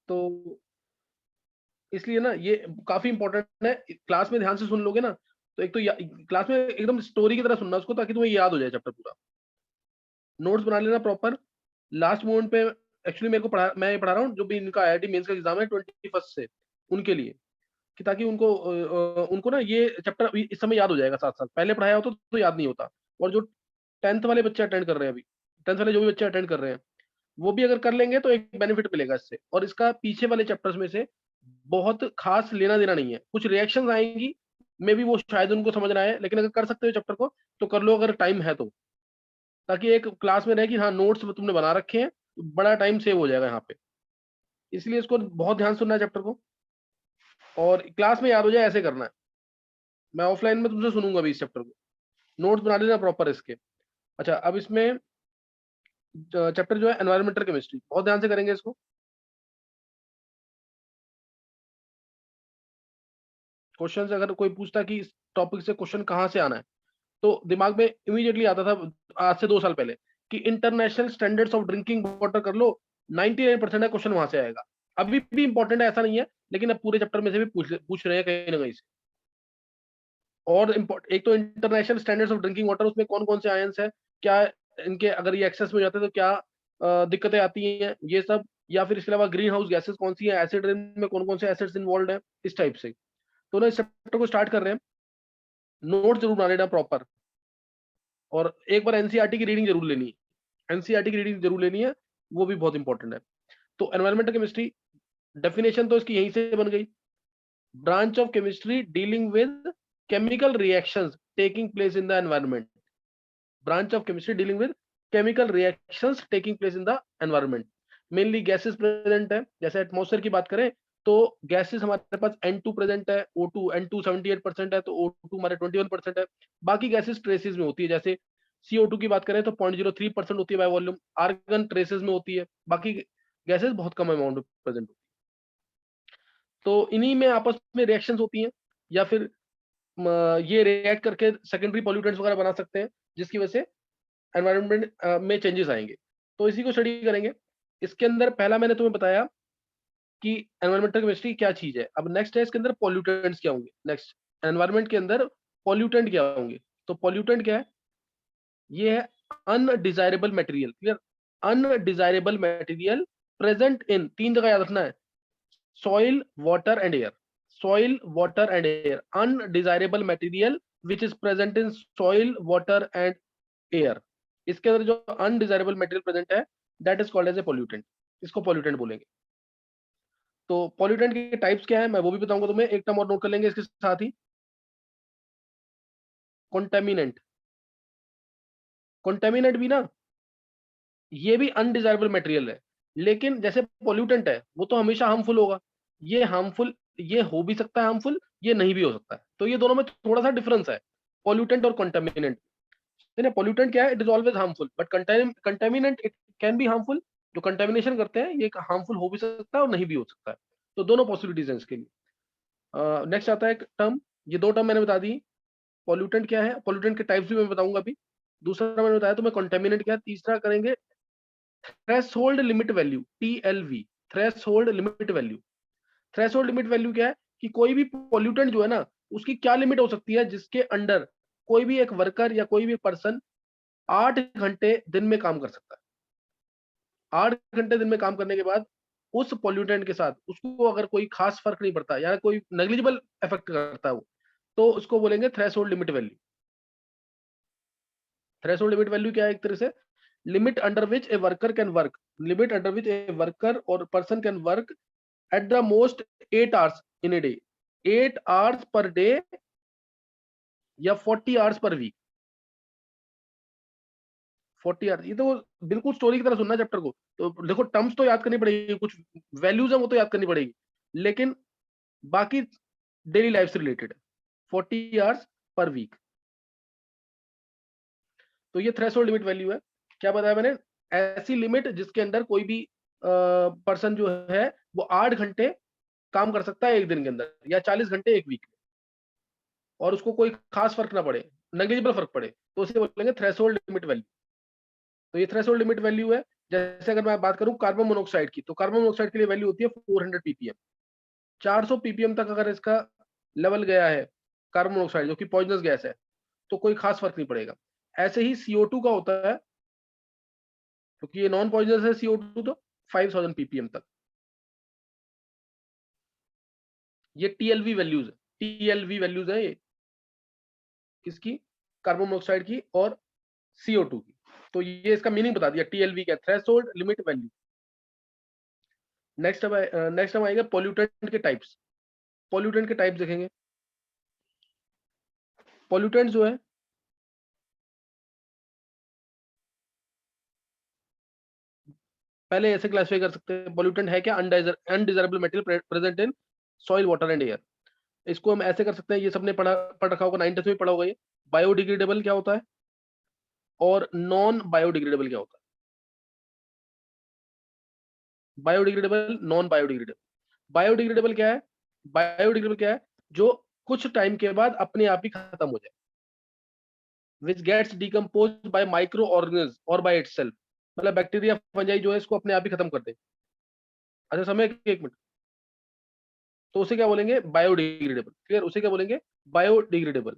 तो इसलिए ना ये काफी इंपॉर्टेंट है। क्लास में ध्यान से सुन लोगे ना, तो एक तो क्लास में एकदम स्टोरी की तरह सुनना उसको, ताकि तुम्हें याद हो जाए चैप्टर पूरा। नोट्स बना लेना प्रॉपर। लास्ट मोमेंट पे एक्चुअली मेरे को मैं ये पढ़ा रहा हूँ जो भी इनका आईआईटी मेंस का एग्जाम है 21 से, उनके लिए, कि ताकि उनको ना ये चैप्टर इस समय याद हो जाएगा। साथ साथ पहले पढ़ाया हो तो याद नहीं होता। और जो 10th वाले बच्चे अटेंड कर रहे हैं अभी, 10th वाले जो भी बच्चे अटेंड कर रहे हैं, वो भी अगर कर लेंगे तो एक बेनिफिट मिलेगा इससे। और इसका पीछे वाले चैप्टर्स में से बहुत खास लेना देना नहीं है। कुछ रिएक्शंस आएंगी, मे बी वो शायद उनको समझ ना आए, लेकिन अगर कर सकते हो चैप्टर को तो कर लो, अगर टाइम है तो, ताकि एक क्लास में रहे कि हाँ नोट्स तुमने बना रखे हैं, तो बड़ा टाइम सेव हो जाएगा यहाँ पे। इसलिए इसको बहुत ध्यान सुनना है चैप्टर को, और क्लास में याद हो जाए ऐसे करना है। मैं ऑफलाइन में तुमसे सुनूंगा अभी इस चैप्टर को, नोट्स बना लेना प्रॉपर इसके। अच्छा, अब इसमें चैप्टर जो है एनवायरमेंटल केमिस्ट्री, बहुत ध्यान से करेंगे इसको। क्वेश्चन अगर कोई पूछता कि इस टॉपिक से क्वेश्चन कहाँ से आना है, तो दिमाग में इमीडिएटली आता था आज से 2 साल पहले कि international standards of drinking water कर लो, 99% है क्वेश्चन वहां से आएगा। अभी भी इंपॉर्टेंट है ऐसा नहीं है, लेकिन अब पूरे चैप्टर में से भी पूछ रहे हैं कहीं ना कहीं से। और एक तो international standards of drinking water, उसमें कौन कौन से आयंस है, क्या इनके अगर ये एक्सेस में हो जाते हैं तो क्या दिक्कतें आती हैं, ये सब। या फिर इसके अलावा ग्रीन हाउस गैसेस कौन सी है, एसिड रेन में कौन कौन से एसिड्स इन्वॉल्व है, इस टाइप से। तो ना इस चैप्टर को स्टार्ट कर रहे हैं, नोट जरूर बना लेना प्रॉपर। और एक बार एनसीईआरटी की रीडिंग जरूर लेनी है, एनसीईआरटी की रीडिंग जरूर लेनी है, वो भी बहुत इंपॉर्टेंट है। तो एनवायरमेंटल केमिस्ट्री, डेफिनेशन तो इसकी यहीं से बन गई, branch of chemistry dealing with chemical reactions taking place in the environment. Branch of chemistry dealing with chemical reactions taking place in the environment. Mainly gases present है, जैसे एटमॉस्फेयर की बात करें तो गैसेस हमारे पास N2 प्रेजेंट है, O2 N2 78% है, तो O2 हमारे 21% है। बाकी गैसेस ट्रेसेस में होती है, जैसे CO2 की बात करें तो 0.03% होती है बाय वॉल्यूम, आर्गन ट्रेसेस में होती है, बाकी गैसेस बहुत कम अमाउंट में प्रेजेंट होती है। तो इन्हीं में आपस में रिएक्शंस होती हैं, या फिर ये रिएक्ट करके सेकेंडरी पॉल्यूटेंट्स वगैरह बना सकते हैं, जिसकी वजह से एनवायरनमेंट में चेंजेस आएंगे। तो इसी को स्टडी करेंगे। इसके अंदर पहला मैंने तुम्हें बताया कि एनवायरमेंटल केमिस्ट्री क्या चीज है। अब नेक्स्ट है इसके अंदर पॉल्यूटेंट्स क्या होंगे। नेक्स्ट, एनवायरमेंट के अंदर पॉल्यूटेंट क्या होंगे। तो पॉल्यूटेंट क्या है, ये है undesirable material. Clear, undesirable material present in, तीन जगह याद रखना है, soil water and air. Soil water and air, undesirable material which is present in soil water and air. इसके अंदर जो अनडिजायरेबल मटेरियल प्रेजेंट है, that is called as a pollutant. इसको पॉल्यूटेंट बोलेंगे। तो पॉल्यूटेंट के टाइप्स क्या है मैं वो भी बताऊंगा तुम्हें, एक टर्म और नोट कर लेंगे इसके साथ ही, कॉन्टेमिनेंट। कॉन्टेमिनेंट भी ना, ये भी अनडिजायरेबल मटेरियल है, लेकिन जैसे पॉल्यूटेंट है वो तो हमेशा हार्मफुल होगा। ये हार्मफुल, ये हो भी सकता है हार्मफुल, ये नहीं भी हो सकता है। तो ये दोनों में थोड़ा सा डिफरेंस है, पॉल्यूटेंट और कंटेमिनेंट। पॉल्यूटेंट क्या है, it is always harmful, but contaminant it can be harmful. जो कंटेमिनेशन करते हैं ये हार्मफुल हो भी सकता है और नहीं भी हो सकता है। तो दोनों पॉसिबिलिटीज हैं इसके लिए। नेक्स्ट आता है टर्म, ये दो टर्म मैंने बता दी। पॉल्यूटेंट क्या है, पॉल्यूटेंट के टाइप्स भी मैं बताऊंगा अभी। दूसरा मैंने बताया तो मैं कंटेमिनेंट क्या है। तीसरा करेंगे threshold limit value, TLV, threshold limit value. Threshold limit value क्या है कि कोई भी पॉल्यूटेंट जो है ना, उसकी क्या लिमिट हो सकती है जिसके अंडर कोई भी एक वर्कर या कोई भी पर्सन 8 घंटे दिन में काम कर सकता है। 8 घंटे दिन में काम करने के बाद उस पॉल्यूटेंट के साथ उसको अगर कोई खास फर्क नहीं पड़ता या कोई नेग्लिजिबल इफेक्ट करता है वो, तो उसको बोलेंगे threshold limit value. Threshold limit value क्या है, एक तरह से limit under which a worker can work, limit under which a worker और person can work at the most 8 hours in a day, 8 hours per day या 40 hours पर week. 40 hours, ये तो बिल्कुल स्टोरी की तरह सुनना चैप्टर को। तो देखो टर्म्स तो याद करनी पड़ेगी, कुछ वैल्यूज है वो तो याद करनी पड़ेगी, लेकिन बाकी डेली लाइफ से रिलेटेड है। 40 hours पर वीक। तो ये थ्रेशोल्ड लिमिट वैल्यू है। क्या बताया मैंने, ऐसी लिमिट जिसके अंदर कोई भी पर्सन जो है वो 8 घंटे काम कर सकता है एक दिन के अंदर, या 40 घंटे एक वीक में, और उसको कोई खास फर्क ना पड़े, नेग्लिजिबल फर्क पड़े, तो उसे बोलेंगे थ्रेशोल्ड लिमिट वैल्यू। तो ये थ्रेशोल्ड लिमिट वैल्यू है जैसे अगर मैं बात करूं कार्बन मोनोऑक्साइड की, तो कार्बन मोनोऑक्साइड के लिए वैल्यू होती है 400 ppm। 400 ppm तक अगर इसका लेवल गया है कार्बन मोनोऑक्साइड, जो कि पॉइजनस गैस है, तो कोई खास फर्क नहीं पड़ेगा। ऐसे ही CO2 का होता है, क्योंकि ये नॉन पॉइजनस है CO2, तो 5000 ppm तक। ये TLV वैल्यूज है, TLV वैल्यूज है ये, किसकी? कार्बन मोनोऑक्साइड की और CO2 की। तो ये इसका मीनिंग बता दिया, TLV क्या, थ्रेशोल्ड लिमिट वैल्यू। नेक्स्ट हम आएगा पॉल्यूटेंट के टाइप्स। पॉल्यूटेंट के टाइप्स देखेंगे। पॉल्यूटेंट जो है, पहले ऐसे क्लासिफाई कर सकते हैं, पॉल्यूटेंट है क्या? Undesirable material present in soil, water and air. इसको हम ऐसे कर सकते हैं, ये सबने पढ़ रखा होगा, 9th में पढ़ा होगा ये। बायोडिग्रेडेबल क्या होता है और नॉन बायोडिग्रेडेबल क्या होता है? Biodegradable, non biodegradable. बायोडिग्रेडेबल क्या है? बायोडिग्रेडेबल क्या है? जो कुछ टाइम के बाद अपने आप ही खत्म हो जाए, which gets decompose by microorganism और बाय इटसेल्फ। मतलब बैक्टीरिया फंजाई जो है इसको अपने आप ही खत्म कर दे। अच्छा समय, एक मिनट। तो उसे क्या बोलेंगे? बायोडिग्रेडेबल। क्लियर? उसे क्या बोलेंगे? Biodegradable.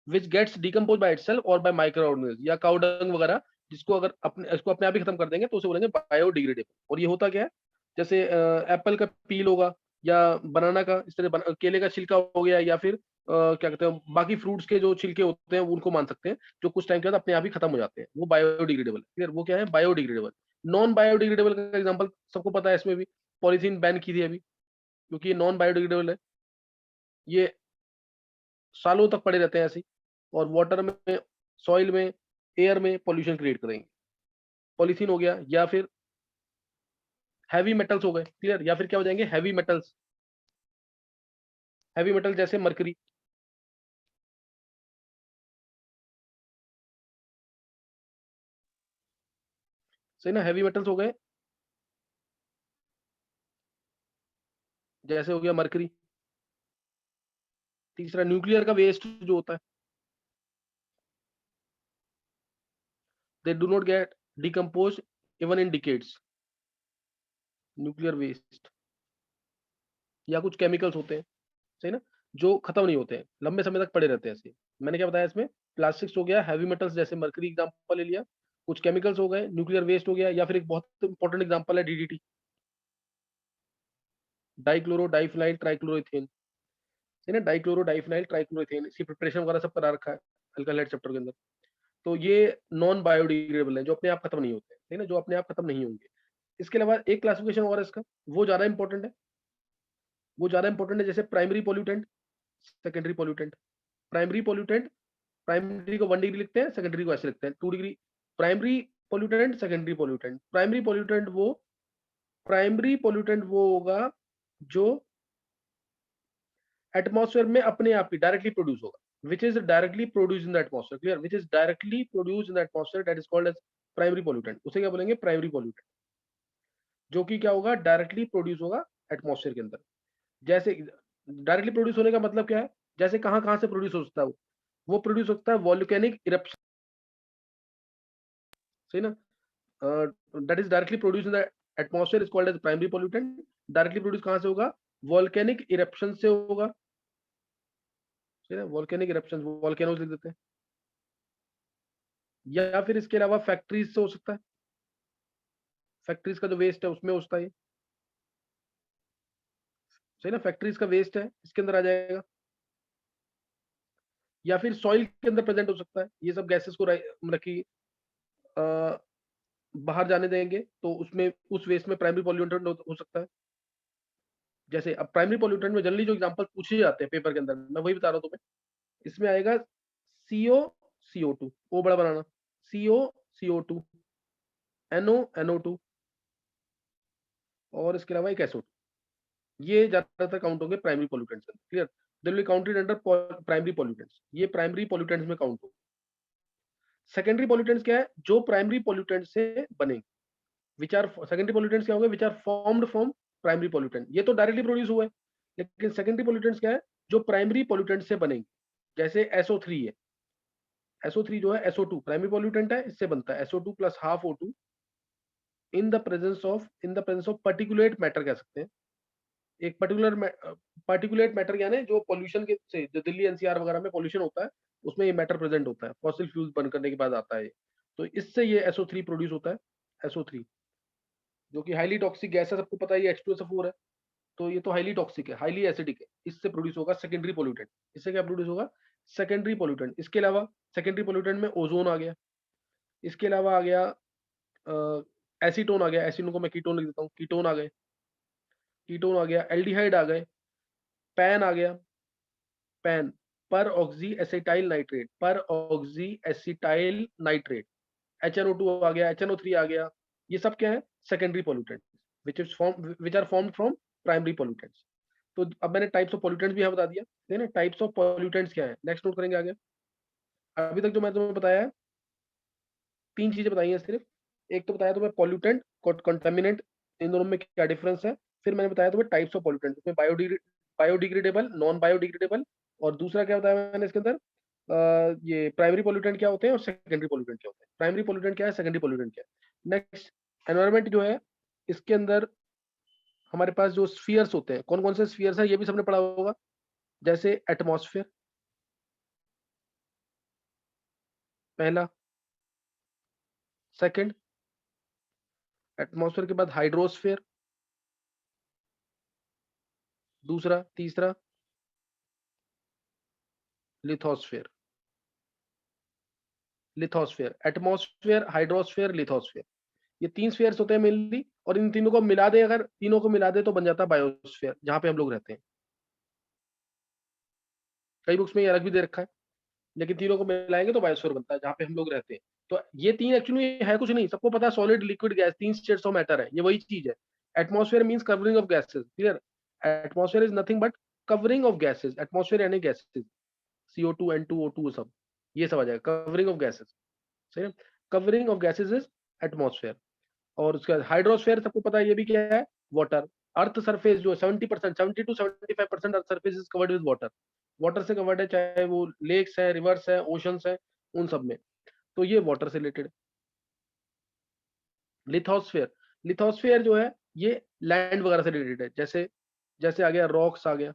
Which gets decompose by itself और बाय माइक्रो ऑर्गेनिज्म, या काउडंग वगैरह, जिसको अगर इसको अपने आप ही खत्म कर देंगे तो उसे बोलेंगे बायोडिग्रेडेबल। और ये होता क्या है? जैसे एप्पल का पील होगा, या बनाना का, इस तरह केले का छिलका हो गया, या फिर क्या कहते हैं, बाकी फ्रूट्स के जो छिलके होते हैं उनको मान सकते हैं, जो कुछ टाइम के बाद अपने आप ही खत्म हो जाते हैं, वो बायोडिग्रेडेबल। क्लियर? वो क्या है? बायोडिग्रेडेबल। नॉन बायोडिग्रेडेबल का एग्जांपल सबको पता है, इसमें भी पॉलीथीन बैन की थी अभी, क्योंकि ये नॉन बायोडिग्रेडेबल है। ये सालों तक पड़े रहते हैं ऐसे ही, और वाटर में, सॉइल में, एयर में पॉल्यूशन क्रिएट करेंगे। पॉलीथीन हो गया, या फिर हैवी मेटल्स हो गए। क्लियर? या फिर क्या हो जाएंगे? Heavy metals. हैवी मेटल जैसे मरकरी। सही ना? हैवी मेटल्स हो गए, जैसे हो गया मरकरी। तीसरा न्यूक्लियर का वेस्ट जो होता है, they do not get decompose even in decades. Nuclear waste, या कुछ केमिकल्स होते हैं, सही ना, जो खत्म नहीं होते हैं, लंबे समय तक पड़े रहते हैं ऐसे। मैंने क्या बताया इसमें? प्लास्टिक्स हो गया, हैवी मेटल्स जैसे मरकरी एग्जांपल ले लिया, कुछ केमिकल्स हो गए, न्यूक्लियर वेस्ट हो गया, या फिर एक बहुत इंपॉर्टेंट एग्जांपल है DDT, डाइक्लोरो डाइफिनाइल ट्राइक्लोरोइथेन। है ना, डाइक्लोरो डाइफिनाइल ट्राइक्लोरोइथेन, इसकी प्रिपरेशन वगैरह सब करा रखा है अल्काइल हाइड्राइड चैप्टर के अंदर। तो ये नॉन बायोडिग्रेडेबल है, जो अपने आप खत्म नहीं होते हैं, है ना, जो अपने आप खत्म नहीं होंगे। इसके अलावा एक क्लासिफिकेशन और है इसका, वो ज्यादा इंपॉर्टेंट है। वो ज्यादा इंपॉर्टेंट है, जैसे primary pollutant, secondary pollutant. Primary pollutant, primary को 1 डिग्री लिखते हैं, सेकेंडरी को ऐसे लिखते हैं 2 degree. Primary pollutant, secondary pollutant. Primary pollutant वो होगा जो एटमॉस्फेयर में अपने आप ही डायरेक्टली प्रोड्यूस होगा, which is directly produce in the atmosphere. Clear? Which is directly produce in the atmosphere, that is called as primary pollutant. उसे क्या बोलेंगे? Primary pollutant. जो कि क्या होगा? डायरेक्टली प्रोड्यूस होगा एटमॉस्फेयर के अंदर। जैसे डायरेक्टली प्रोड्यूस होने का मतलब क्या है? जैसे कहाँ कहाँ से प्रोड्यूस हो सकता है वो प्रोड्यूस होता है वॉल्केनिक इरप्शन, सही ना, that is directly produce in the atmosphere, is called as primary pollutant. Directly produce कहाँ से होगा? वॉल्केनिक इरप्शन से होगा, सही ना, वॉल्केनिक इरप्शन, वॉल्केनोज लिख देते हैं। या फिर इसके अलावा फैक्ट्रीज से हो सकता है, फैक्ट्रीज का जो वेस्ट है उसमें होता है ये, सही ना, फैक्ट्रीज का वेस्ट है इसके अंदर आ जाएगा। या फिर सॉइल के अंदर प्रेजेंट हो सकता है, ये सब गैसेस को मतलब कि अ, बाहर जाने देंगे तो उसमें, उस वेस्ट में प्राइमरी पॉल्यूटेंट हो सकता है। जैसे अब प्राइमरी पॉल्यूटेंट में जनरली जो एग्जांपल पूछे जाते हैं पेपर के अंदर, मैं वही बता रहा हूँ तुम्हें। इसमें आएगा CO CO2, ओ बड़ा बनाना, CO CO2, NO NO2, और इसके अलावा एक SO2। ये ज्यादातर काउंट होंगे primary pollutants. Clear? They will be counted under primary pollutants, ये प्राइमरी पॉल्यूटेंट्स में काउंट होंगे। सेकेंडरी पॉल्यूटेंट्स क्या है? जो प्राइमरी पॉल्यूटेंट से बने, विच आर सेकेंडरी पॉल्यूटेंट्स क्या होंगे? Which are formed from primary pollutant. ये तो डायरेक्टली प्रोड्यूस हुआ है, लेकिन सेकेंडरी पॉल्यूटेंट्स क्या है? जो प्राइमरी पॉल्यूटेंट से बनेंगे। जैसे SO3 है, SO3 जो है, SO2 प्राइमरी पॉल्यूटेंट है, इससे बनता है SO2 plus half O2, in the presence of particulate matter कह सकते हैं। एक पर्टिकुलेट मैटर यानी जो पॉल्यूशन के से जो दिल्ली एनसीआर वगैरह में पॉल्यूशन होता है उसमें ये मैटर प्रेजेंट होता है, फॉसिल फ्यूल्स बर्न करने के बाद आता है ये। तो इससे ये SO3 प्रोड्यूस होता है, SO3 जो कि हाईली टॉक्सिक गैस है, सबको पता है ये H2SO4 है। तो ये तो हाईली टॉक्सिक है, हाईली एसिडिक है। इससे प्रोड्यूस होगा सेकेंडरी पोल्यूटेंट। इससे क्या प्रोड्यूस होगा? Secondary pollutant. इसके अलावा सेकेंडरी पोल्यूटेंट में ओजोन आ गया, इसके अलावा आ गया एसीटोन आ गया, एसीटोन को मैं कीटोन लिख देता हूँ, कीटोन आ गए, कीटोन आ गया, एल्डिहाइड आ गए, पैन आ गया, PAN peroxyacetyl nitrate, peroxyacetyl nitrate, HNO2 आ गया, HNO3 आ गया। ये सब क्या है? Secondary pollutant which are formed from primary pollutants. तो अब मैंने टाइप्स ऑफ पोल्यूटेंट्स भी यहाँ बता दिया, ठीक है ना? टाइप्स ऑफ पोल्यूटेंट्स क्या है, नेक्स्ट नोट करेंगे आगे। अभी तक जो मैं तुम्हें बताया है, 3 चीजें बताई हैं सिर्फ। एक तो बताया तुम्हें पॉल्यूटेंट, कंटामिनेंट, इन दोनों में क्या डिफरेंस है। फिर मैंने बताया तुम्हें टाइप्स ऑफ पॉल्यूटेंट, उसमें बायोडिग्रेडेबल, नॉन बायोडिग्रेडेबल, और दूसरा क्या बताया मैंने इसके अंदर, ये प्राइमरी पोल्यूटेंट क्या होते हैं और सेकेंडरी पोल्यूटेंट क्या होते हैं। प्राइमरी पोल्यूटेंट क्या है, सेकेंडरी पोल्यूटेंट क्या है। नेक्स्ट, एनवायरमेंट जो है, इसके अंदर हमारे पास जो स्फीयर्स होते हैं, कौन कौन से स्फीयर्स है ये भी सबने पढ़ा होगा। जैसे एटमॉस्फेयर पहला, सेकंड, एटमॉस्फेयर के बाद हाइड्रोस्फेयर दूसरा, तीसरा lithosphere. Lithosphere, atmosphere, hydrosphere, lithosphere, ये 3 स्फीयर्स होते हैं मेनली। और इन तीनों को मिला दे, अगर तीनों को मिला दे तो बन जाता है बायोस्फीयर, जहां पे हम लोग रहते हैं। कई बुक्स में ये अलग भी दे रखा है, लेकिन तीनों को मिलाएंगे तो बायोस्फीयर बनता है, जहां पे हम लोग रहते हैं। तो ये तीन एक्चुअली है कुछ नहीं, सबको पता है, solid, liquid, gas, 3 states of matter है, ये वही चीज है। Atmosphere means covering of gases, clear. Atmosphere is nothing but covering of gases. Atmosphere यानी गैसेस, CO2, N2, O2, सब ये सब आ जाएगा, कवरिंग ऑफ गैसेस, सही है। Covering of gases is atmosphere. और उसके बाद हाइड्रोस्फेयर सबको पता है, ये भी क्या है, वाटर। अर्थ सरफेस जो 70%, 70 to 75% earth surface is covered with water. Water से कवर्ड है, चाहे वो लेक्स है, रिवर्स है, ओशंस है, उन सब में। तो ये वाटर से रिलेटेड। लिथोस्फेयर, लिथोस्फेयर जो है ये लैंड वगैरह से रिलेटेड है। जैसे जैसे आ गया रॉक्स आ गया,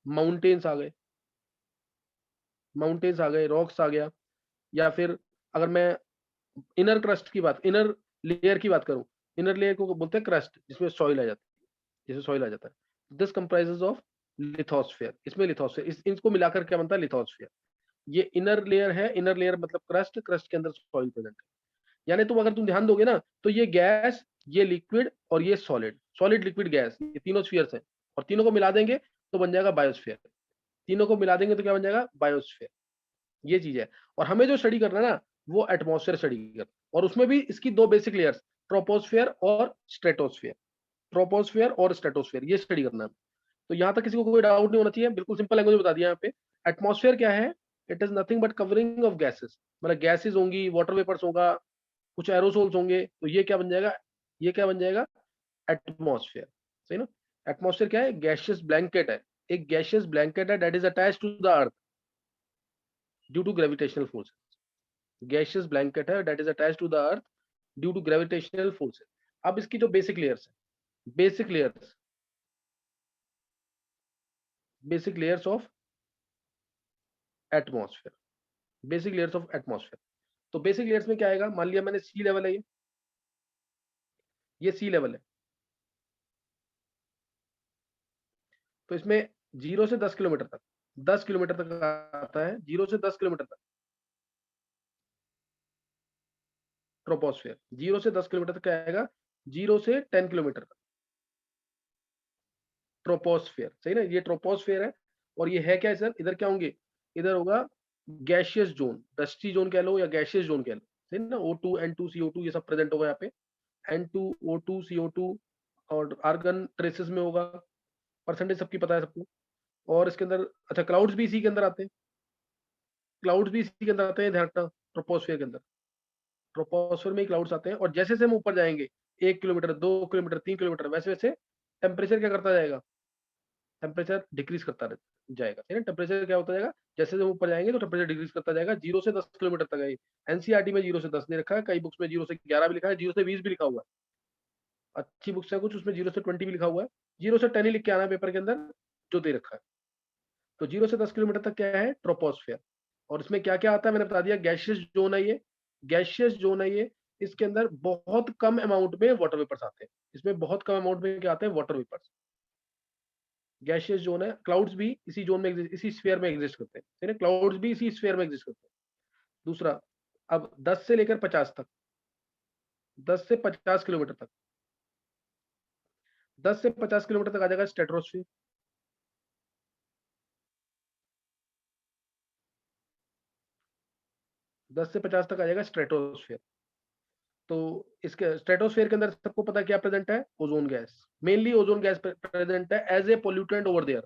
माउंटेन्स आ गए, माउंटेन्स आ गए, रॉक्स आ गया। या फिर अगर मैं इनर क्रस्ट की बात, इनर लेयर की बात करूं, इनर लेयर को बोलते हैं क्रस्ट, जिसमें सॉइल आ जाती है, जिसमें सॉइल आ जाता है। This comprises of lithosphere. इसमें लिथोस्फेयर, इनको मिलाकर क्या बनता है, लिथोस्फेयर। ये इनर लेयर है, इनर लेयर मतलब क्रस्ट, क्रस्ट के अंदर सॉइल प्रेजेंट है। यानी तुम अगर तुम ध्यान दोगे ना, तो ये गैस, ये लिक्विड और ये सॉलिड, सॉलिड लिक्विड गैस, ये तीनों स्फीयर्स हैं। और तीनों को मिला देंगे तो बन जाएगा बायोस्फीयर। तीनों को मिला देंगे तो क्या बन जाएगा, बायोस्फीयर। ये चीज है। और हमें जो स्टडी करना है ना, वो एटमॉस्फेयर स्टडी करना, और उसमें भी इसकी 2 बेसिक लेयर्स, ट्रोपोस्फेयर और स्ट्रेटोस्फेयर। ट्रोपोस्फेयर और स्ट्रेटोस्फेयर ये स्टडी करना है। तो यहाँ तक किसी को कोई डाउट नहीं होना चाहिए, बिल्कुल सिंपल लैंग्वेज में बता दिया यहाँ पे। एटमॉस्फेयर क्या है, it is nothing but covering of gases, मतलब गैसेस होंगी, वाटर वेपर्स होगा, कुछ एरोसोल्स होंगे, तो ये क्या बन जाएगा, ये क्या बन जाएगा, एटमॉस्फेयर। सही ना। एटमॉस्फेयर क्या है, गैशियस ब्लैंकेट है, एक गैशियस ब्लैंकेट है that is attached to the earth due to gravitational forces. Gaseous blanket है that is attached to the earth due to gravitational forces. अब इसकी जो बेसिक लेयर्स है, basic layers of atmosphere, basic layers of atmosphere. तो basic layers में क्या आएगा, मान लिया मैंने सी लेवल है, ये सी लेवल है। तो इसमें 0 से 10 किलोमीटर तक, 10 किलोमीटर तक आता है, 0 से 10 किलोमीटर तक ट्रोपोस्फेयर। 0 से 10 किलोमीटर तक क्या आएगा, 0 से 10 किलोमीटर तक ट्रोपोस्फेयर। सही ना, ये ट्रोपोस्फेयर है। और ये है क्या सर, इधर क्या होंगे, इधर होगा गैशियस जोन, डस्टी जोन कह लो या गैशियस जोन कह लो, सही ना। O2, N2, CO2 ये सब प्रेजेंट होगा यहाँ पे। N2, O2, CO2 और आर्गन ट्रेसेस में होगा, परसेंटेज सबकी पता है सबको। और इसके अंदर अच्छा क्लाउड्स भी इसी के अंदर आते हैं, क्लाउड्स भी इसी के अंदर आते हैं, ध्यान रखना, ट्रोपोस्फेयर के अंदर। ट्रोपोस्फेयर में ही क्लाउड्स आते हैं। और जैसे जैसे हम ऊपर जाएंगे, 1 किलोमीटर, 2 किलोमीटर, 3 किलोमीटर, वैसे वैसे टेम्परेचर क्या करता जाएगा, टेम्परेचर डिक्रीज करता रहता है। जाएगा, ठीक है। टेम्परेचर क्या होता जाएगा, जैसे हम ऊपर जाएंगे तो टेम्परेचर डिक्रीज करता जाएगा। 0 से 10 किलोमीटर तक है। एनसीईआरटी में 0 से 10 दे रखा है, कई बुक्स में 0 से 11 भी लिखा है, 0 से 20 भी लिखा हुआ है। अच्छी बुक्स है कुछ, उसमें 0 से 20 भी लिखा हुआ है। 0 से 10 ही लिख के आना है पेपर के अंदर जो दे रखा है। तो 0 से 10 किलोमीटर तक क्या है, ट्रोपोस्फियर। और इसमें क्या क्या आता है मैंने बता दिया। गैसियस जोन है ये, गैसियस जोन है ये। इसके अंदर बहुत कम अमाउंट में वाटर वेपर्स आते हैं। इसमें बहुत कम अमाउंट में क्या आते हैं, वाटर वेपर्स। गैसियस जोन है। क्लाउड्स भी इसी जोन में इसी स्फीयर में एग्जिस्ट करते हैं, ठीक है। क्लाउड्स भी इसी स्फीयर में एग्जिस्ट करते हैं। दूसरा, अब 10 से लेकर 50 तक, 10 से 50 किलोमीटर तक, 10 से 50 किलोमीटर तक आ जाएगा स्ट्रेटोस्फीयर। 10 से 50 तक आ जाएगा स्ट्रेटोस्फीयर। तो इसके स्ट्रेटोस्फीयर के अंदर सबको पता है क्या प्रेजेंट है, ozone gas. Mainly ozone gas present है as a pollutant over there.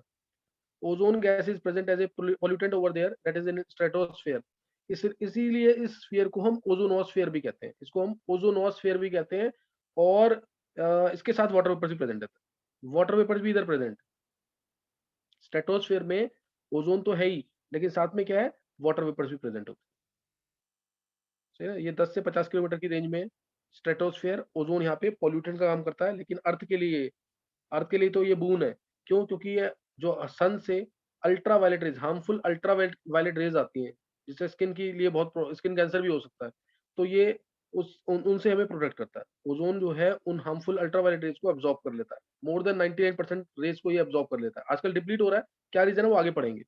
Ozone gas is present as a pollutant over there, that is in stratosphere. इसीलिए इस स्फीयर को हम ओजोनोस्फीयर भी कहते हैं, इसको हम ओजोनोस्फीयर भी कहते हैं। और इसके साथ वाटर वेपर्स भी प्रेजेंट है। वाटर वेपर्स भी इधर प्रेजेंट। स्ट्रेटोस्फीयर में ओजोन तो है ही, लेकिन साथ में क्या है, वाटर वेपर्स भी प्रेजेंट होते हैं, सही है। ये 10 से 50 किलोमीटर की रेंज में स्ट्रेटोस्फीयर। ओजोन यहाँ पे पॉल्यूटेंट का काम करता है, लेकिन अर्थ के लिए तो ये बून है। क्यों? क्योंकि ये जो सन से ultraviolet rays, harmful ultraviolet rays आती हैं, जिससे स्किन के लिए बहुत, स्किन कैंसर भी हो सकता है। तो ये उनसे हमें प्रोटेक्ट करता है। ओजोन जो है उन हार्मफुल अल्ट्रा वायलेट रेज को अब्सॉर्ब कर लेता है। मोर देन 99% रेज को ये अब्सॉर्ब कर लेता है। आजकल डिप्लीट हो रहा है, क्या रीजन है वो आगे पढ़ेंगे।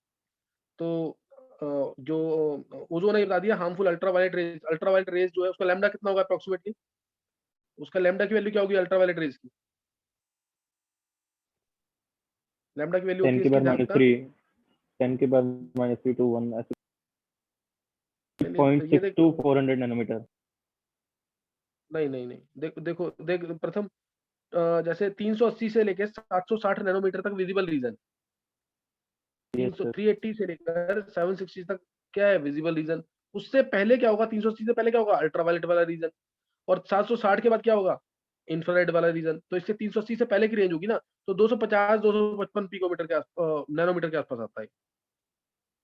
तो जो ओजोन है, ये बता दिया। हार्मफुल अल्ट्रा वायलेट रेज जो है उसका लैम्डा कितना होगा अप्रोक्सीमेटली, उसका लैम्डा की वैल्यू क्या होगी अल्ट्रा वायलेट रेज की? लैम्डा की वैल्यू होती टेन है की इसकी, बार ध्यान माइनस रखना। थ्री 10 की बार -3 to 1 ऐसे। नहीं पॉइंट नहीं, ये सिक्स देख, टू 400 नैनोमीटर। नहीं नहीं नहीं, देख प्रथम, जैसे 380 से लेकर 760 नैनोमीटर तक विजिबल रीजन, यस सर। 380 से लेकर 760 तक क्या है, विजिबल रीजन। उससे पहले क्या होगा, 380 से पहले क्या होगा, अल्ट्रावायलेट वाला रीजन। और 760 के बाद क्या होगा, इंफ्रारेड वाला रीजन। तो इससे 380 से पहले की रेंज होगी ना। तो 250 255 पिकोमीटर के नैनोमीटर के आसपास आता है।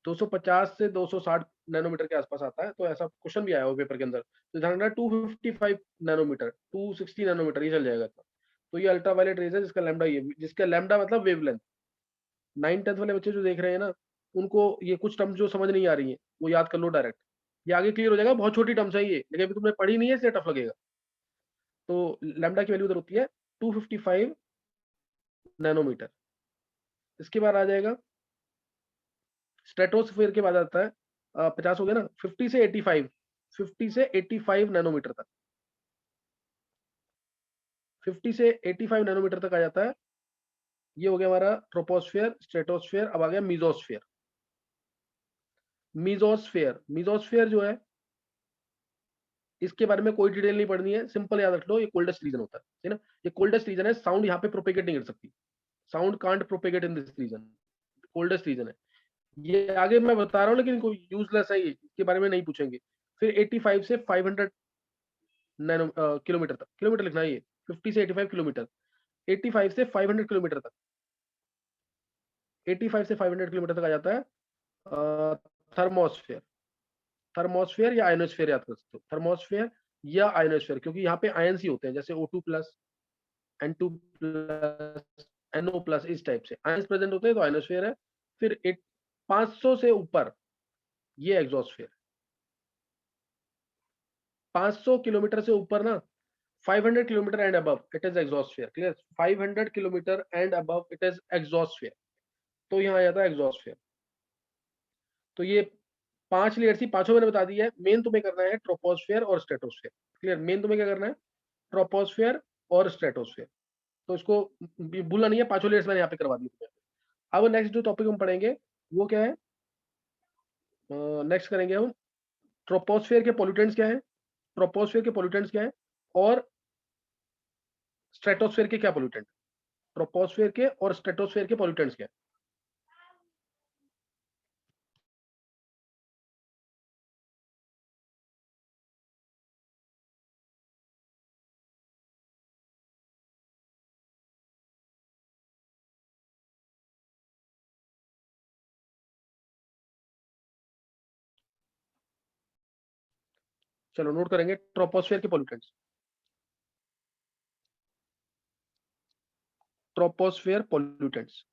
250 से 260 नैनोमीटर के आसपास आता है। तो ऐसा क्वेश्चन भी आया हो पेपर के अंदर। तो ध्यान रखना, 255 नैनोमीटर, 260 नैनोमीटर, ये चल जाएगा इतना। तो ये अल्ट्रावायलेट रेज है जिसका लैम्डा, ये जिसका लैम्डा मतलब वेवलेंथ। 9th 10th वाले बच्चे जो देख रहे हैं ना, उनको ये कुछ टर्म्स जो समझ नहीं आ रही है वो याद कर लो डायरेक्ट। ये आगे क्लियर हो जाएगा। बहुत छोटी टर्म्स है ये, लेकिन अभी तुमने पढ़ी नहीं है इसलिए टफ लगेगा। तो लैम्डा की वैल्यू उधर होती है 255 नैनोमीटर। इसके बाद आ जाएगा स्ट्रेटोस्फीयर के बाद आता है 50 हो गया ना, 50 से 85, 50 से 85 नैनोमीटर तक, 50 से 85 नैनोमीटर तक आ जाता है। ये हो गया हमारा ट्रोपोस्फियर, स्ट्रेटोस्फियर। अब आ गया मीजोस्फियर। मीजोस्फियर जो है, इसके बारे में कोई डिटेल नहीं पढ़नी है, सिंपल याद रख लो, ये कोल्डेस्ट रीजन होता है ना। ये कोल्डेस्ट रीजन है, साउंड यहाँ पे प्रोपेगेट नहीं कर सकती। Sound can't propagate in this region, coldest region है ये। आगे मैं बता रहा हूँ, लेकिन कोई यूजलेस है ये, इसके बारे में नहीं पूछेंगे। फिर 85 से 500 नैनो किलोमीटर तक, किलोमीटर लिखना है ये, 50 से 85 किलोमीटर, 85 से 500 किलोमीटर तक, 85 से 500 किलोमीटर तक आ जाता है थर्मोस्फेयर। थर्मोस्फेयर या आयनोस्फेयर याद कर सकते हो, थर्मोस्फेयर या आयनोस्फेयर, क्योंकि यहाँ पे आयंस ही होते हैं, जैसे O2+, N2+, NO+, इस टाइप से आयंस प्रेजेंट होते हैं, तो आयनोस्फेयर है। फिर 500 से ऊपर ये एग्जॉस्फेयर। 500 किलोमीटर से ऊपर ना, 500 kilometre and above it is exosphere, clear. 500 kilometre and above it is exosphere. तो यहाँ आ जाता है एग्जॉस्फेयर। तो ये 5 लेयर थी, पांचों मैंने बता दिया है। मेन तुम्हें करना है ट्रोपोस्फेयर और स्ट्रेटोस्फेयर, क्लियर। मेन तुम्हें क्या करना है, ट्रोपोस्फेयर और स्ट्रेटोस्फेयर। तो इसको भूलना नहीं है, पांचों लेयर्स मैंने यहाँ पे करवा दी तुम्हें। अब नेक्स्ट जो टॉपिक हम पढ़ेंगे वो क्या है, नेक्स्ट करेंगे हम ट्रोपोस्फेयर के पोल्यूटेंट्स क्या है, ट्रोपोस्फेयर के पोल्यूटेंट्स क्या है, और स्ट्रेटोस्फेयर के क्या पोल्यूटेंट, ट्रोपोस्फेयर के और स्ट्रेटोस्फेयर के पोल्यूटेंट्स क्या है। चलो नोट करेंगे ट्रोपोस्फेयर के पॉल्यूटेंट्स। ट्रोपोस्फेयर पॉल्यूटेंट्स,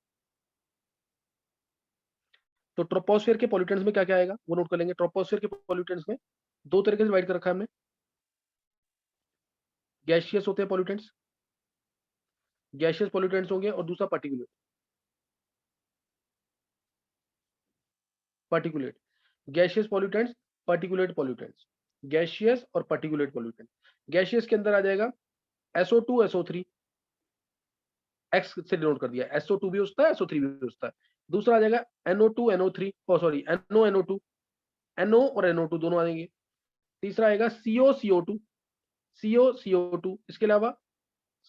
तो ट्रोपोस्फेयर के पॉल्यूटेंट्स में क्या क्या आएगा वो नोट कर लेंगे। ट्रोपोस्फेयर के पॉल्यूटेंट्स में दो तरीके से डिवाइड कर रखा है हमने। गैसियस होते हैं पॉल्यूटेंट्स, गैसियस पॉल्यूटेंट्स होंगे, और दूसरा particulate. Particulate, gaseous pollutants, particulate pollutants, gaseous और पार्टिकुलेट पॉल्यूटेंट। गैसियस के अंदर आ जाएगा SO2 SO3, एक्स से डिनोट कर दिया, SO2 भी उसका है, SO3 भी उसका है। दूसरा आ जाएगा NO2 NO3, sorry NO NO2, NO और NO2 दोनों आएंगे। तीसरा आएगा CO CO2, CO CO2, इसके अलावा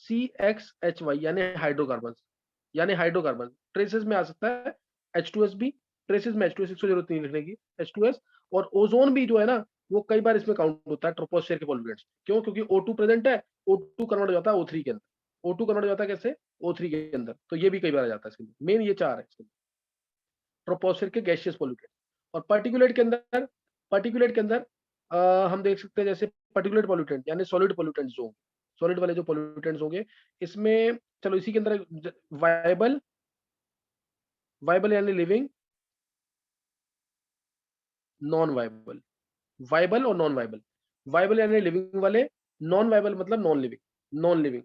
CXHY यानी हाइड्रोकार्बन, यानी हाइड्रोकार्बन ट्रेसेस में आ सकता है H2S भी, ट्रेसेस में H2S की जरूरत नहीं लिखने की, H2S। और ओजोन भी जो है ना वो कई बार इसमें काउंट होता है ट्रोपोस्फेयर के पॉल्यूटेंट्स। क्यों? क्योंकि O2 प्रेजेंट है, O2 कन्वर्ट हो जाता है O3 के अंदर। O2 कन्वर्ट हो जाता है कैसे? O3 के अंदर। तो ये भी कई बार आ जाता है इसके अंदर। मेन ये चार है इसके अंदर, ट्रोपोस्फेयर के गैसियस पॉल्यूटेंट। और पार्टिकुलेट के अंदर, पार्टिकुलेट के अंदर हम देख सकते हैं जैसे पार्टिकुलेट पॉल्यूटेंट यानी सॉलिड पॉल्यूटेंट्स जो, सॉलिड वाले जो पॉल्यूटेंट्स होंगे इसमें, चलो इसी के अंदर वायबल, वायबल यानी लिविंग, नॉन वायबल, वायबल और नॉन वायबल। वायबल यानी लिविंग वाले, नॉन वायबल मतलब non living, non living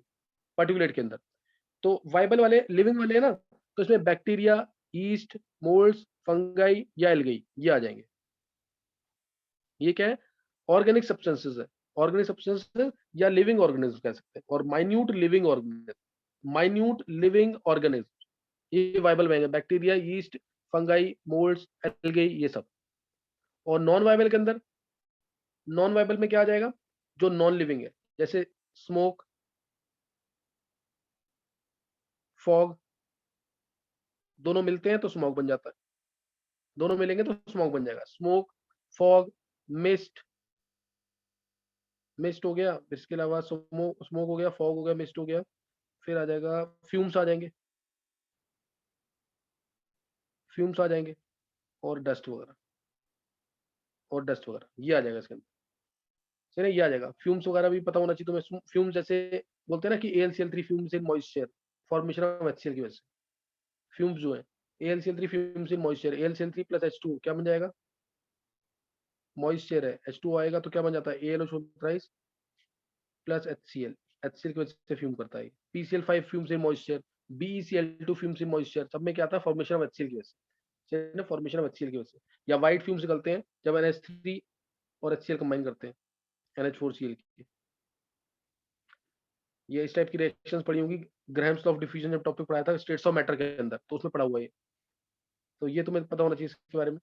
particulate के अंदर। तो वायबल वाले, लिविंग वाले है ना, तो इसमें बैक्टीरिया, ईस्ट, मोल्ड्स, फंगाई या एल्गी ये आ जाएंगे। ये क्या है? ऑर्गेनिक सब्सटेंसेस है, ऑर्गेनिक सब्सटेंसेस या लिविंग ऑर्गेनिज्म कह सकते हैं। और minute living organism, minute living organism ये वायबल में bacteria, yeast, fungi, moulds, algae ये सब। और नॉन वायबल के अंदर, नॉन वायबल में क्या आ जाएगा? जो नॉन लिविंग है, जैसे स्मोक, फॉग, दोनों मिलते हैं तो स्मोक बन जाता है, दोनों मिलेंगे तो स्मोक बन जाएगा। स्मोक, फॉग, मिस्ट, मिस्ट हो गया, इसके अलावा स्मोक, स्मोक हो गया, फॉग हो गया, मिस्ट हो गया। फिर आ जाएगा फ्यूम्स आ जाएंगे, फ्यूम्स आ जाएंगे, और डस्ट वगैरह, और डस्ट वगैरह ये आ जाएगा इसके अंदर। चलिए ये आ जाएगा। फ्यूम्स वगैरह भी पता होना चाहिए तुम्हें। फ्यूम्स जैसे बोलते हैं ना कि AlCl3 fumes in moisture, formation of HCl की वजह से फ्यूम्स जो है, AlCl3 फ्यूम्स इन मॉइस्चर, AlCl3 प्लस H2 क्या बन जाएगा? मॉइस्चर है, H2 आएगा तो क्या बन जाता है? AlO प्लस HCl, HCl की वजह से फ्यूम करता है। PCl5 फ्यूम्स इन मॉइस्चर, BeCl2 फ्यूम्स इन मॉइस्चर, सब में क्या आता है? फॉर्मेशन ऑफ HCl की वजह से, फॉर्मेशन ऑफ HCl की वजह से। या व्हाइट फ्यूम्स निकलते हैं जब NH3 और HCl कंबाइन करते हैं, NH4Cl की। ये इस टाइप की रिएक्शंस पढ़ी होंगी, ग्राहम्स लॉ ऑफ डिफ्यूजन जब टॉपिक पढ़ाया था स्टेट्स ऑफ मैटर के अंदर, तो उसमें पढ़ा हुआ है ये। तो ये तुम्हें पता होना चाहिए इसके बारे में।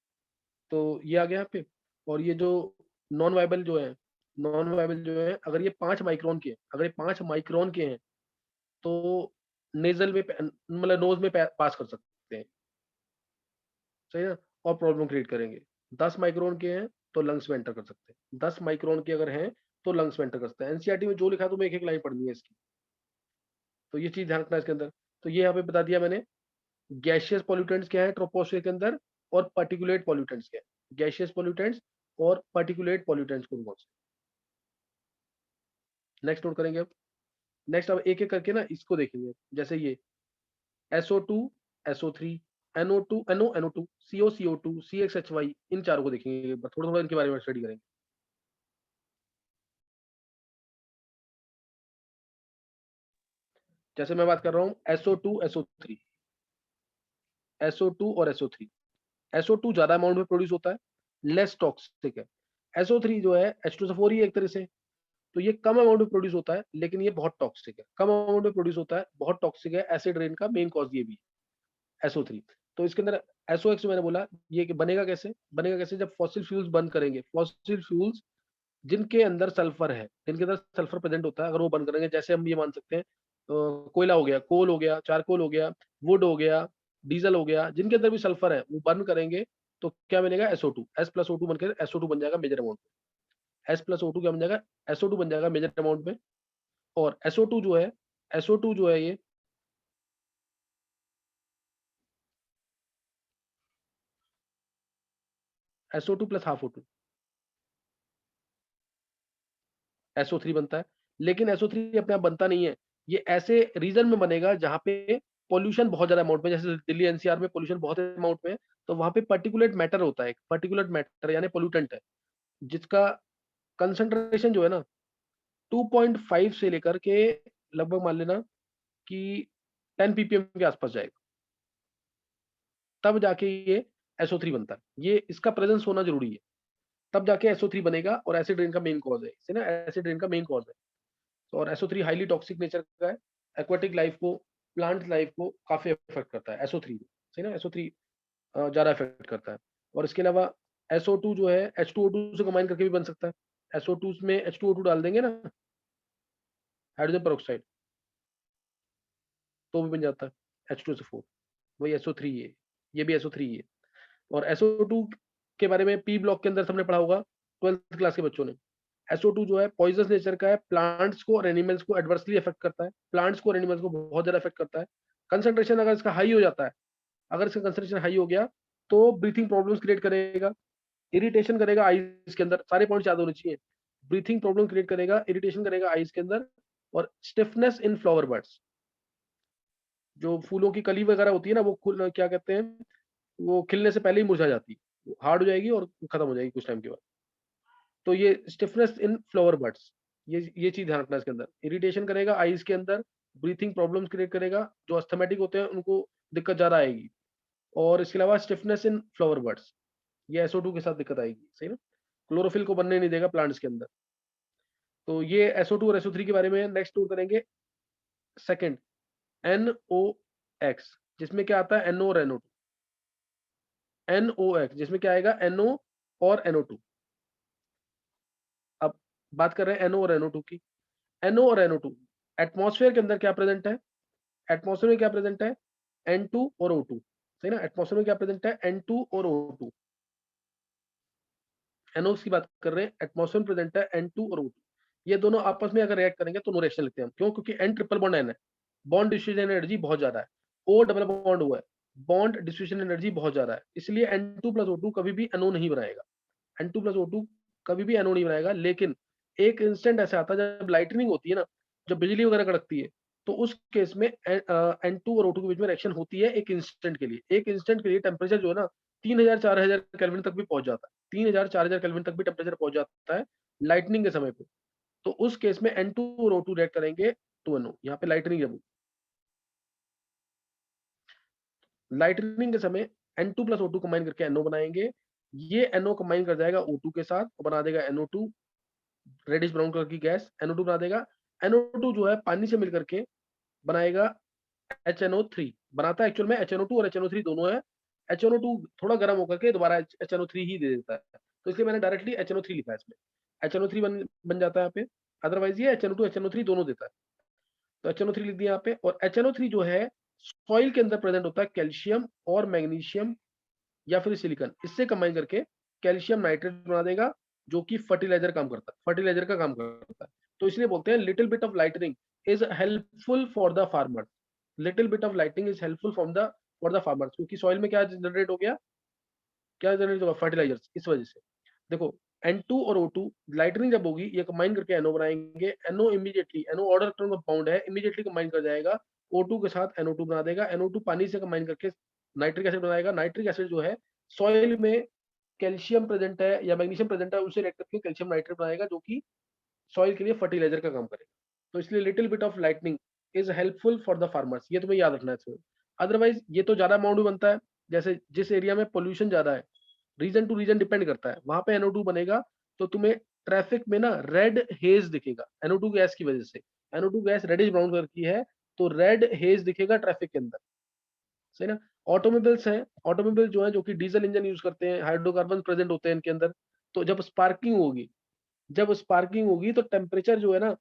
तो ये आ गया यहाँ पे। और ये जो नॉन वायबल जो है, नॉन वायबल जो है, अगर ये 5 माइक्रोन के हैं, अगर ये 5 माइक्रोन के हैं तो नेजल में मतलब नोज में पास कर सकते हैं, सही ना, और प्रॉब्लम क्रिएट करेंगे। 10 माइक्रोन के हैं तो लंग्स में एंटर कर सकते हैं, 10 माइक्रोन के अगर हैं तो लंग्स में एंटर कर सकते हैं। एनसीईआरटी में जो लिखा है तुम्हें एक एक लाइन पढ़नी है इसकी, तो ये चीज ध्यान रखना है इसके अंदर। तो ये यहाँ पे बता दिया मैंने, गैशियस पॉल्यूटेंट्स क्या है ट्रोपोस्फेयर के अंदर, और पार्टिकुलेट पॉल्यूटेंट्स क्या है, गैशियस पॉल्यूटेंट्स और पार्टिकुलेट पॉल्यूटेंट्स कौन कौन से। नेक्स्ट नोट करेंगे अब। नेक्स्ट अब एक एक करके ना इसको देखेंगे, जैसे ये SO2 SO3 NO2 NO CO CO2 CXHY, इन चारों को देखेंगे, थोड़ा थोड़ा इनके बारे में स्टडी करेंगे। जैसे मैं बात कर रहा हूँ SO2 SO3, SO2 और SO3। SO2 ज्यादा अमाउंट में प्रोड्यूस होता है, लेस टॉक्सिक है। SO3 जो है H2SO4 ही एक तरह से, तो ये कम अमाउंट में प्रोड्यूस होता है लेकिन ये बहुत टॉक्सिक है। कम अमाउंट में प्रोड्यूस होता है, बहुत टॉक्सिक है, एसिड रेन का मेन कॉज ये भी है SO3। तो इसके अंदर SOX मैंने बोला, ये कि बनेगा कैसे? बनेगा कैसे? जब फॉसिल फ्यूल्स बंद करेंगे, फॉसिल फ्यूल्स जिनके अंदर सल्फर है, जिनके अंदर सल्फर प्रेजेंट होता है, अगर वो बंद करेंगे, जैसे हम ये मान सकते हैं कोयला हो गया, कोल हो गया, चारकोल हो गया, वुड हो गया, डीजल हो गया, जिनके अंदर भी सल्फर है वो बर्न करेंगे तो क्या बनेगा? SO2, S+O2 बनकर SO2 बन जाएगा मेजर अमाउंट में। S+O2 क्या बन जाएगा? SO2 बन जाएगा मेजर अमाउंट में। और SO2 जो है, SO2 जो है ये SO2 plus half O2, SO3 बनता है। लेकिन SO3 अपने आप बनता नहीं है, ये ऐसे रीजन में बनेगा जहाँ पे पॉल्यूशन बहुत ज्यादा अमाउंट में, जैसे दिल्ली एनसीआर में पॉल्यूशन बहुत अमाउंट में है, तो वहां पे पर्टिकुलेट मैटर होता है, पर्टिकुलेट मैटर यानी पोल्यूटेंट है, जिसका कंसंट्रेशन जो है ना 2.5 से लेकर के लगभग मान लेना कि 10 ppm के आसपास जाएगा, तब जाके ये SO3 बनता है। ये इसका प्रेजेंस होना जरूरी है, तब जाके SO3 बनेगा, और एसिड रेन का मेन कॉज है, इसे ना एसिड रेन का मेन कॉज है। तो और SO3 हाईली टॉक्सिक नेचर का है, एक्वाटिक लाइफ को, प्लांट लाइफ को काफी इफेक्ट करता है SO3, सही ना, SO3 ज्यादा इफेक्ट करता है। और इसके अलावा SO2 जो है H2O2 से कंबाइन करके भी बन सकता है। SO2 में H2O2 डाल देंगे ना, हाइड्रोजन पेरोक्साइड, तो भी बन जाता है H2SO4, वही SO3 है, ये भी SO3 है। और SO2 के बारे में पी ब्लॉक के अंदर सबने पढ़ा होगा 12th क्लास के बच्चों ने। SO2 जो है पॉइजनस नेचर का है, प्लांट्स को और एनिमल्स को एडवर्सली इफेक्ट करता है, प्लांट्स को और एनिमल्स को बहुत ज्यादा इफेक्ट करता है। कंसंट्रेशन अगर इसका हाई हो जाता है, अगर इसका कंसंट्रेशन हाई हो गया तो ब्रीथिंग प्रॉब्लम्स क्रिएट करेगा, इरिटेशन करेगा आईज के अंदर, सारे पॉइंट्स याद होने चाहिए। ब्रीथिंग प्रॉब्लम क्रिएट करेगा, इरिटेशन करेगा आईज के अंदर, और स्टिफनेस इन फ्लावर बर्ड्स, जो फूलों की कली वगैरह होती है ना, वो क्या कहते हैं, वो खिलने से पहले ही मुरझा जाती है, हार्ड हो जाएगी और खत्म हो जाएगी कुछ टाइम के बाद। तो ये स्टिफनेस इन फ्लावर बर्ड्स, ये चीज ध्यान रखना है इसके अंदर। इरिटेशन करेगा आईज के अंदर, ब्रीथिंग प्रॉब्लम्स क्रिएट करेगा, जो अस्थमेटिक होते हैं उनको दिक्कत ज्यादा आएगी। और इसके अलावा स्टिफनेस इन फ्लावर बर्ड्स, ये SO2 के साथ दिक्कत आएगी, सही ना, क्लोरोफिल को बनने नहीं देगा प्लांट्स के अंदर। तो ये SO2 और SO3 के बारे में नेक्स्ट टूर करेंगे। सेकंड, NOx, जिसमें क्या आता है NO और NO2। NOx जिसमें क्या आएगा NO और NO2। अब बात कर रहे हैं NO और NO2 की। NO और NO2 एटमॉस्फेयर के अंदर क्या प्रेजेंट है, एटमॉस्फेयर में क्या प्रेजेंट है N2 और O2, सही ना, एटमॉस्फेयर में क्या प्रेजेंट है N2 और O2। NOx की बात कर रहे हैं, एटमॉस्फेयर में प्रेजेंट है N2 और O2। ये दोनों आपस में अगर रिएक्ट करेंगे तो नो रिएक्शन लिखते हैं हम, क्यों, क्योंकि N ट्रिपल बॉन्ड N है, बॉन्ड डिस्ट्रीब्यूशन एनर्जी बहुत ज्यादा है। O डबल बॉन्ड O है, बॉन्ड डिस्ट्रीब्यूशन एनर्जी बहुत ज्यादा है, इसलिए N2 प्लस O2 कभी भी NO नहीं बनाएगा। N2 प्लस O2 कभी भी NO नहीं बनाएगा। लेकिन एक इंस्टेंट ऐसा आता है जब लाइटनिंग होती है ना, जब बिजली वगैरह कड़कती है, तो उस केस में N2 और O2 के बीच में रिएक्शन होती है एक इंस्टेंट के लिए। एक इंस्टेंट के लिए टेम्परेचर जो है ना 3000-4000 केल्विन तक भी पहुंच जाता है, 3000-4000 केल्विन तक भी टेम्परेचर पहुंच जाता है लाइटनिंग के समय पे। तो उस केस में N2 और O2 रिएक्ट करेंगे तो NO, यहाँ पे लाइटनिंग जब लाइटनिंग के समय N2 प्लस O2 कंबाइन करके NO बनाएंगे। ये NO कंबाइन कर जाएगा O2 के साथ और बना देगा NO2, रेडिश ब्राउन कलर की गैस NO2 बना देगा। NO2 जो है पानी से मिलकर के बनाएगा HNO3, बनाता है एक्चुअल में HNO2 और HNO3 दोनों है। HNO2 थोड़ा गर्म होकर के दोबारा HNO3 ही दे देता है, तो इसलिए मैंने डायरेक्टली HNO3 लिखा है इसमें। HNO3 बन जाता है यहाँ पे, अदरवाइज ये HNO2 HNO3 दोनों देता है, तो HNO3 लिख दिया यहाँ पे। और HNO3 जो है सॉइल के अंदर प्रेजेंट होता है कैल्शियम और मैग्नीशियम या फिर सिलिकॉन, इससे कंबाइन करके कैल्शियम नाइट्रेट बना देगा, जो कि फर्टिलाइजर काम करता है, फर्टिलाइजर का काम करता है। तो इसलिए बोलते हैं little bit of lightning is helpful for the farmer, little bit of lightning is helpful for the farmers, क्योंकि सॉइल में क्या जनरेट हो गया, क्या जनरेट होगा फर्टिलाइजर्स, इस वजह से। देखो N2 और O2 लाइटनिंग जब होगी ये कंबाइन करके NO बनाएंगे, NO immediately, NO order term compound है, इमीडिएटली कंबाइन कर जाएगा O2 के साथ NO2 बना देगा। NO2 पानी से कंबाइन करके नाइट्रिक एसिड बनाएगा। नाइट्रिक एसिड जो है सॉइल में कैल्शियम प्रेजेंट है या मैग्नीशियम प्रेजेंट है, उसे रिएक्ट करके कैल्शियम नाइट्रेट बनाएगा, जो कि सॉइल के लिए फर्टिलाइजर का काम करेगा। तो इसलिए little bit of lightning is helpful for the farmers, ये तुम्हें याद रखना है इसमें। अदरवाइज ये तो ज्यादा अमाउंट में बनता है, जैसे जिस एरिया में पोल्यूशन ज्यादा है, रीजन टू रीजन डिपेंड करता है, वहां पे NO2 बनेगा तो तुम्हें ट्रैफिक में ना रेड हेज दिखेगा NO2 गैस की वजह से। NO2 gas reddish brown colour की है, तो रेड हेज दिखेगा ट्रैफिक के अंदर, सही ना। ऑटोमोबाइल्स हैं, ऑटोमोबाइल जो है जो कि डीजल इंजन यूज करते हैं, हाइड्रोकार्बन प्रेजेंट होते हैं इनके अंदर, तो जब स्पार्किंग होगी, जब स्पार्किंग होगी तो टेम्परेचर जो है ना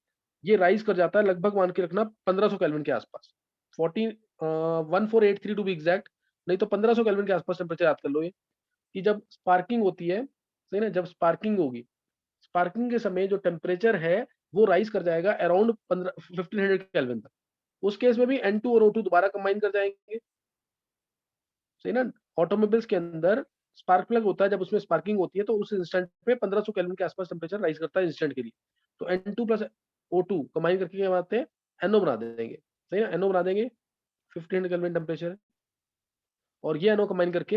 ये राइज कर जाता है, लगभग मान के रखना 1500 केल्विन के आसपास, 14 टू बी एग्जैक्ट, नहीं तो 1500 केल्विन के आसपास टेम्परेचर याद कर लो ये, कि जब स्पार्किंग होती है, सही ना, जब स्पार्किंग होगी, स्पार्किंग के समय जो टेम्परेचर है वो राइज कर जाएगा अराउंड 1500 केल्विन तक। उस केस में भी N2 और O2 दोबारा कंबाइन कर जाएंगे, सही ना। ऑटोमोबाइल्स के अंदर स्पार्क प्लग होता है, जब उसमें स्पार्किंग होती है तो उस इंस्टेंट पे 1500 केल्विन के आसपास टेम्परेचर राइज करता है इंस्टेंट के लिए। तो N2 प्लस O2 कंबाइन करके क्या बनाते हैं, NO बना देंगे, सही है, NO बना देंगे, 1500 केल्विन टेम्परेचर, और ये NO कंबाइन करके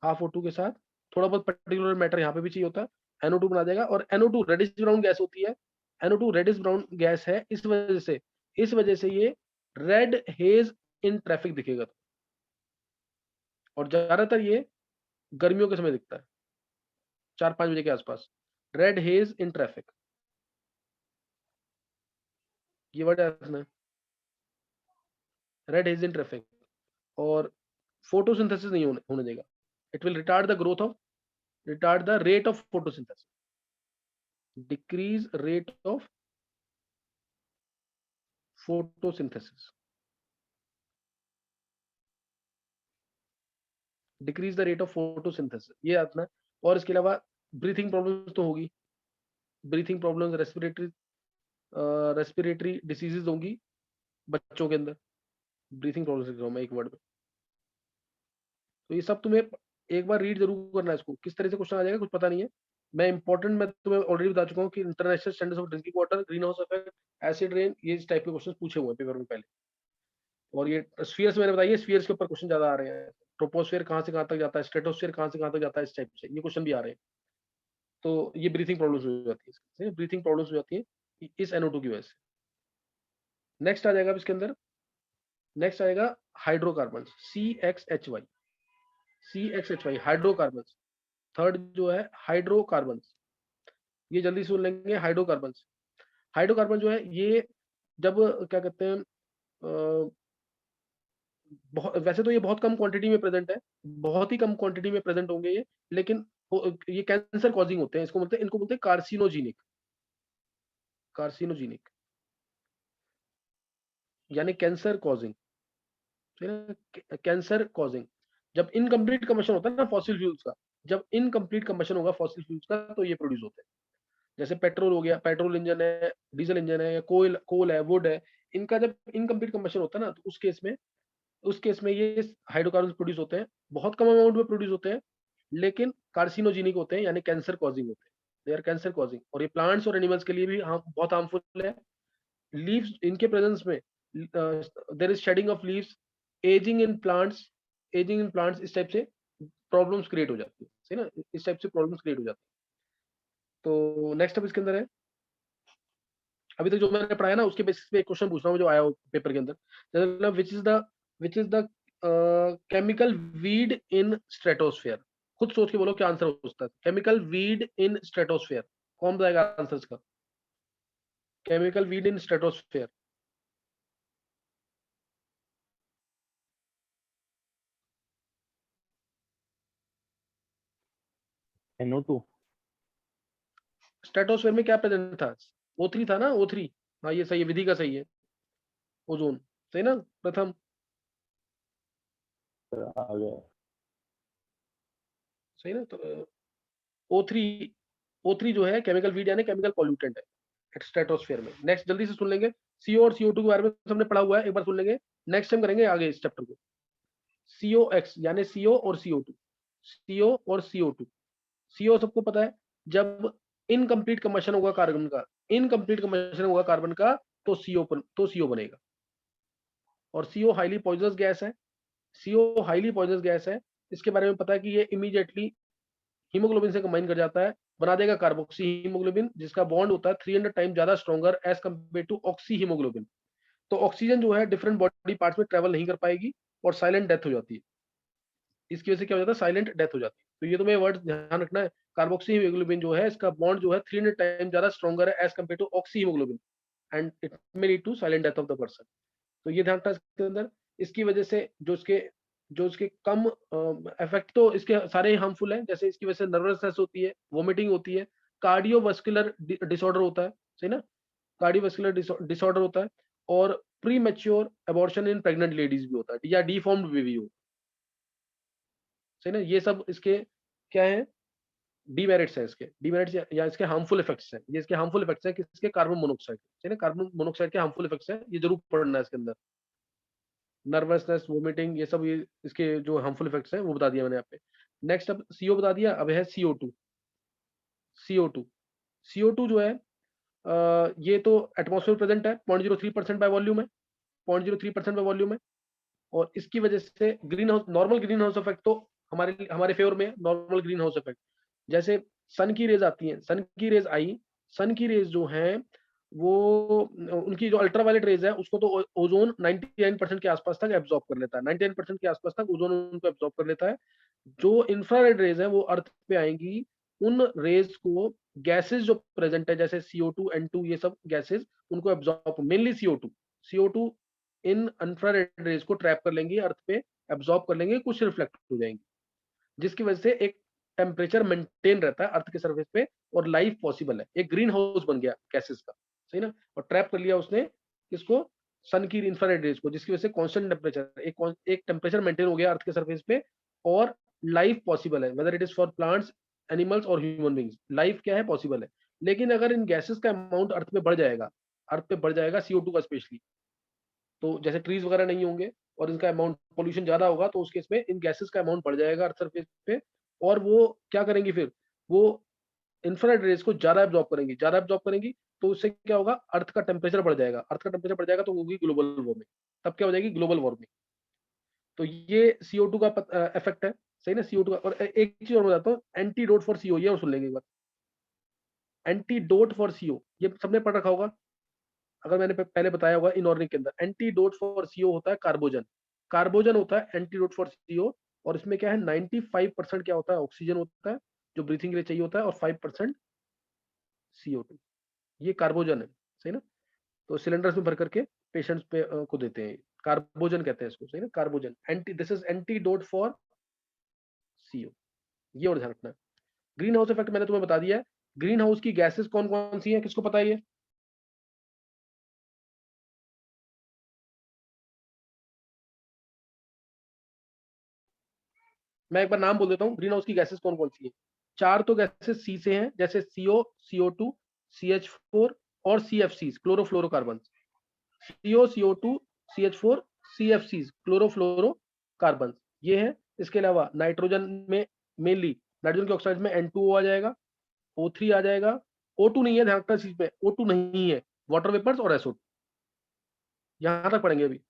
हाफ O2 के साथ थोड़ा बहुत पर्टिकुलर मैटर यहाँ पे भी चाहिए होता है, NO2 बना देगा। और NO2 रेडिश ब्राउन गैस होती है, NO2 रेडिश ब्राउन गैस है, इस वजह से ये रेड हेज इन ट्रैफिक दिखेगा, और ज्यादातर ये गर्मियों के समय दिखता है, 4-5 बजे के आसपास, रेड हेज इन ट्रैफिक, ये वर्ड याद रखना है, रेड हेज इन ट्रैफिक। और फोटोसिंथेसिस नहीं होने देगा, it will retard the rate of photosynthesis, decrease rate of photosynthesis, decrease the rate of photosynthesis, ये याद रखना है। और इसके अलावा ब्रीथिंग प्रॉब्लम्स तो होगी, ब्रीथिंग प्रॉब्लम्स, रेस्पिरेटरी डिसीजेज होंगी बच्चों के अंदर, ब्रीथिंग प्रॉब्लम्स लिख रहा हूं मैं एक वर्ड में। तो ये सब तुम्हें एक बार रीड जरूर करना है, इसको किस तरह से क्वेश्चन आ जाएगा कुछ पता नहीं है। मैं तुम्हें ऑलरेडी बता चुका हूँ कि international standards of drinking water, green house effect, acid rain, ये इस टाइप के क्वेश्चन पूछे हुए हैं पेपर में पहले। और ये स्फीयर्स मैंने बताइए, स्फीयर्स के ऊपर क्वेश्चन ज्यादा आ रहे हैं, ट्रोपोस्फीयर कहाँ से कहाँ तक जाता है, स्ट्रेटोस्फीयर कहाँ से कहाँ तक जाता है, इस टाइप से ये क्वेश्चन भी आ रहे हैं। तो ये ब्रीथिंग प्रॉब्लम्स हो जाती है, ब्रीथिंग प्रॉब्लम्स हो जाती है इस NO2 की वजह से। नेक्स्ट आ जाएगा इसके अंदर, नेक्स्ट आएगा हाइड्रोकार्बन, CXHY, हाइड्रोकार्बन। थर्ड जो है हाइड्रोकार्बन, ये जल्दी सुन लेंगे, हाइड्रोकार्बन। हाइड्रोकार्बन जो है ये जब क्या कहते हैं, बहुत, वैसे तो ये बहुत कम क्वांटिटी में प्रेजेंट है, बहुत ही कम क्वांटिटी में प्रेजेंट होंगे ये, लेकिन ये कैंसर कॉजिंग होते हैं, इनको बोलते हैं कार्सिनोजेनिक, कार्सिनोजेनिक यानी कैंसर कॉजिंग, कैंसर कॉजिंग। जब इनकम्प्लीट कम्बशन होता है ना फॉसिल फ्यूल्स का, जब इनकम्प्लीट कम्बशन होगा फॉसिल फ्यूल्स का, तो ये प्रोड्यूस होते हैं। जैसे पेट्रोल हो गया, पेट्रोल इंजन है, डीजल इंजन है, या कोल है, वुड है, इनका जब इनकम्प्लीट कम्बशन होता है ना, तो उस केस में ये हाइड्रोकार्बन प्रोड्यूस होते हैं, बहुत कम अमाउंट में प्रोड्यूस होते हैं, लेकिन कार्सिनोजेनिक होते हैं, यानी कैंसर कॉजिंग होते हैं, दे आर कैंसर कॉजिंग। और ये प्लांट्स और एनिमल्स के लिए भी बहुत हार्मफुल है। लीव्स, इनके प्रेजेंस में there is shedding of leaves, ageing in plants, इस टाइप से प्रॉब्लम्स क्रिएट हो जाती है, सही ना, इस टाइप से प्रॉब्लम्स क्रिएट हो जाती है। तो नेक्स्ट अब इसके अंदर है, अभी तक जो मैंने पढ़ाया ना उसके बेसिस पे एक क्वेश्चन पूछ रहा हूँ जो आया हो पेपर के अंदर, जैसे which is the chemical weed in stratosphere, खुद सोच के बोलो क्या आंसर हो सकता है, केमिकल वीड इन स्ट्रेटोस्फेयर, कौन बताएगा आंसर इसका, केमिकल वीड इन स्ट्रेटोस्फेयर। NO2। स्ट्रेटोस्फेयर में क्या प्रेजेंट था, O3 था ना, O3, हाँ ये सही है, विधि का सही है, ओजोन, सही ना, प्रथम, आ गया। सही ना। तो O3, O3 जो है केमिकल वीड यानी केमिकल पॉल्यूटेंट है स्ट्रेटोस्फेयर में। नेक्स्ट जल्दी से सुन लेंगे, CO और CO2 के बारे में हमने पढ़ा हुआ है, एक बार सुन लेंगे, नेक्स्ट टाइम करेंगे आगे इस चैप्टर को। COX यानी CO और CO2, CO और CO2, CO सबको पता है, जब इनकम्प्लीट कम्बशन होगा कार्बन का, इनकम्प्लीट कम्बशन होगा कार्बन का, तो CO बनेगा। और CO हाईली पॉइजनस गैस है, CO हाईली पॉइजनस गैस है, इसके बारे में पता है कि ये इमीडिएटली हीमोग्लोबिन से कंबाइन कर जाता है, बना देगा कार्बोक्सी हीमोग्लोबिन, जिसका बॉन्ड होता है 300 टाइम ज्यादा stronger as compare to oxyhaemoglobin. तो ऑक्सीजन जो है डिफरेंट बॉडी पार्ट्स में ट्रेवल नहीं कर पाएगी और साइलेंट डेथ हो जाती है, इसकी वजह से क्या हो जाता है, साइलेंट डेथ हो जाती है। तो ये तुम्हें वर्ड ध्यान रखना है, कार्बोक्सी हीमोग्लोबिन जो है इसका बॉन्ड जो है 300 टाइम ज्यादा स्ट्रॉन्गर है as compare to oxyhaemoglobin, and it may lead to silent death of the person. तो ये ध्यान रखना इसके अंदर। इसकी वजह से जो इसके कम इफेक्ट तो इसके सारे हार्मफुल हैं, जैसे इसकी वजह से नर्वसनेस होती है, वोमिटिंग होती है, कार्डियोवास्कुलर डिसऑर्डर होता है, सही ना, कार्डियोवास्कुलर डिसऑर्डर होता है, और प्री मैच्योर अबॉर्शन इन प्रेग्नेंट लेडीज भी होता है, या डिफॉर्म्ड बेबी हो, सही ना। ये सब इसके क्या है, डीमेरिट्स है, इसके डीमेरिट्स या इसके हार्मफुल इफेक्ट्स हैं, ये इसके हार्मफुल इफेक्ट्स हैं किसके, कार्बन मोनोऑक्साइड, सही ना, कार्बन मोनोऑक्साइड के हार्मफुल इफेक्ट्स हैं, ये जरूर पढ़ना है इसके अंदर। नर्वसनेस, वोमिटिंग, ये सब, ये इसके जो हार्मफुल इफेक्ट्स हैं वो बता दिया मैंने यहाँ पे। नेक्स्ट अब CO बता दिया, अब है CO2, CO2 CO2 जो है ये तो एटमॉस्फेयर प्रेजेंट है, 0.03% बाय वॉल्यूम है, 0.03% बाय वॉल्यूम है। और इसकी वजह से green house, normal green house effect तो हमारे फेवर में है, नॉर्मल ग्रीन हाउस इफेक्ट। जैसे सन की रेज आती हैं, सन की रेज आई, सन की रेज जो हैं वो उनकी जो अल्ट्रावायलेट रेज है उसको तो ओजोन 99% के आसपास तक एब्जॉर्ब कर लेता है, 99% के आसपास तक ओजोन उनको एब्जॉर्ब कर लेता है। जो इंफ्रारेड रेज है वो अर्थ पे आएंगी, उन रेज को गैसेस जो प्रेजेंट है जैसे CO2 N2 ये सब गैसेस उनको एब्जॉर्ब, मेनली CO2 इन इंफ्रारेड रेज को ट्रैप कर लेंगी, अर्थ पे एब्जॉर्ब कर लेंगे, कुछ रिफ्लेक्ट हो जाएंगी, जिसकी वजह से एक टेम्परेचर मेंटेन रहता है अर्थ के सरफेस पे और लाइफ पॉसिबल है। एक ग्रीन हाउस बन गया गैसेस का, सही ना। और ट्रैप कर लिया उसने किसको, सन की इंफ्रारेड रेज को, जिसकी वजह से कांस्टेंट टेम्परेचर, एक टेम्परेचर मेंटेन हो गया अर्थ के सरफेस पे और लाइफ पॉसिबल है, whether it is for plants, animals और ह्यूमन बींग्स, लाइफ क्या है, पॉसिबल है। लेकिन अगर इन गैसेस का अमाउंट अर्थ पे बढ़ जाएगा, अर्थ पे बढ़ जाएगा CO2 का स्पेशली, तो जैसे ट्रीज वगैरह नहीं होंगे और इनका अमाउंट, पोल्यूशन ज्यादा होगा, तो उस केस में इन गैसेस का अमाउंट बढ़ जाएगा अर्थ सरफेस पे। और वो क्या करेंगी फिर, वो इंफ्रारेड रेज को ज्यादा एब्जॉर्ब करेंगी, ज्यादा एब्जॉर्ब करेंगी, तो उससे क्या होगा, अर्थ का टेम्परेचर बढ़ जाएगा, अर्थ का टेम्परेचर बढ़ जाएगा तो होगी ग्लोबल वार्मिंग। तब क्या हो जाएगी, ग्लोबल वार्मिंग। तो ये CO2 का इफेक्ट है, सही ना, CO2 का। और एक चीज और बताता हूँ, एंटीडोट फॉर CO, ये और सुन लेंगे एक बार, एंटीडोट फॉर CO, ये सबने पढ़ रखा होगा, अगर मैंने पहले बताया होगा इनऑर्गेनिक के अंदर। एंटीडोट फॉर CO होता है कार्बोजन, कार्बोजन होता है एंटीडोट फॉर CO। और इसमें क्या है, 95% क्या होता है, ऑक्सीजन होता है जो ब्रीथिंग के लिए चाहिए होता है, और 5% CO2, ये कार्बोजन है, सही ना। तो सिलेंडर्स में भर करके पेशेंट्स पे को देते हैं, कार्बोजन कहते हैं इसको, सही ना, carbogen. Anti, this is antidote for CO, ये और ध्यान रखना है। ग्रीन हाउस इफेक्ट मैंने तुम्हें बता दिया है। ग्रीन हाउस की गैसेस कौन कौन सी है, किसको पता है ये? मैं एक बार नाम बोल देता हूँ, ग्रीन हाउस की गैसेस कौन कौन सी है। चार तो गैसेस सी से हैं, जैसे CO, CO2, CH4 और CFCs, chlorofluorocarbon. CO, CO2, CH4, CFCs, chlorofluorocarbon, ये है। इसके अलावा नाइट्रोजन में, मेनली नाइट्रोजन के ऑक्साइड में N2O आ जाएगा, O3 आ जाएगा, O2 नहीं है, ध्यान रखना इस चीज पे, O2 नहीं है, वाटर वेपर्स और SO2, यहां तक पढ़ेंगे अभी।